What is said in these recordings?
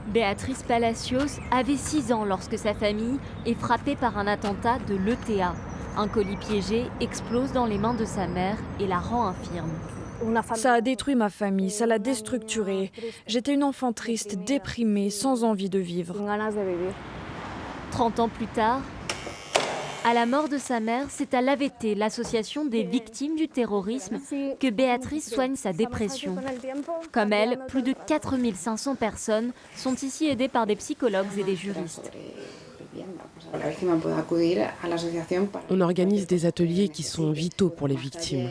Béatrice Palacios avait 6 ans lorsque sa famille est frappée par un attentat de l'ETA. Un colis piégé explose dans les mains de sa mère et la rend infirme. Ça a détruit ma famille, ça l'a déstructurée. J'étais une enfant triste, déprimée, sans envie de vivre. 30 ans plus tard, à la mort de sa mère, c'est à l'AVT, l'association des victimes du terrorisme, que Béatrice soigne sa dépression. Comme elle, plus de 4500 personnes sont ici aidées par des psychologues et des juristes. On organise des ateliers qui sont vitaux pour les victimes.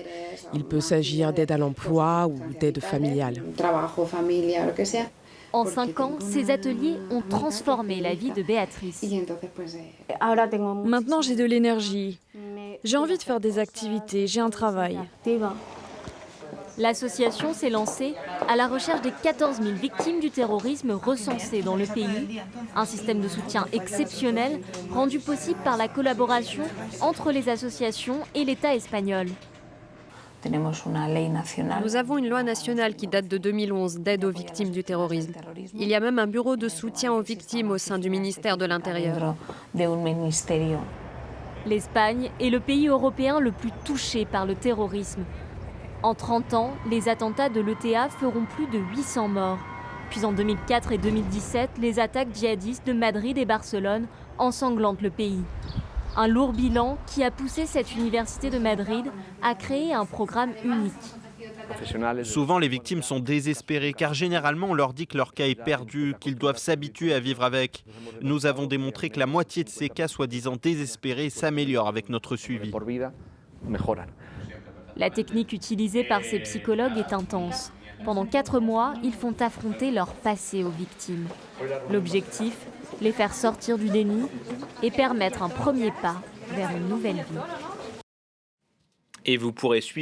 Il peut s'agir d'aide à l'emploi ou d'aide familiale. En 5 ans, ces ateliers ont transformé la vie de Béatrice. Maintenant, j'ai de l'énergie. J'ai envie de faire des activités, j'ai un travail. L'association s'est lancée à la recherche des 14 000 victimes du terrorisme recensées dans le pays. Un système de soutien exceptionnel rendu possible par la collaboration entre les associations et l'État espagnol. Nous avons une loi nationale qui date de 2011 d'aide aux victimes du terrorisme. Il y a même un bureau de soutien aux victimes au sein du ministère de l'Intérieur. L'Espagne est le pays européen le plus touché par le terrorisme. En 30 ans, les attentats de l'ETA feront plus de 800 morts. Puis en 2004 et 2017, les attaques djihadistes de Madrid et Barcelone ensanglantent le pays. Un lourd bilan qui a poussé cette université de Madrid à créer un programme unique. Souvent, les victimes sont désespérées car généralement on leur dit que leur cas est perdu, qu'ils doivent s'habituer à vivre avec. Nous avons démontré que la moitié de ces cas soi-disant désespérés s'améliorent avec notre suivi. La technique utilisée par ces psychologues est intense. Pendant 4 mois, ils font affronter leur passé aux victimes. L'objectif, les faire sortir du déni et permettre un premier pas vers une nouvelle vie. Et vous pourrez suivre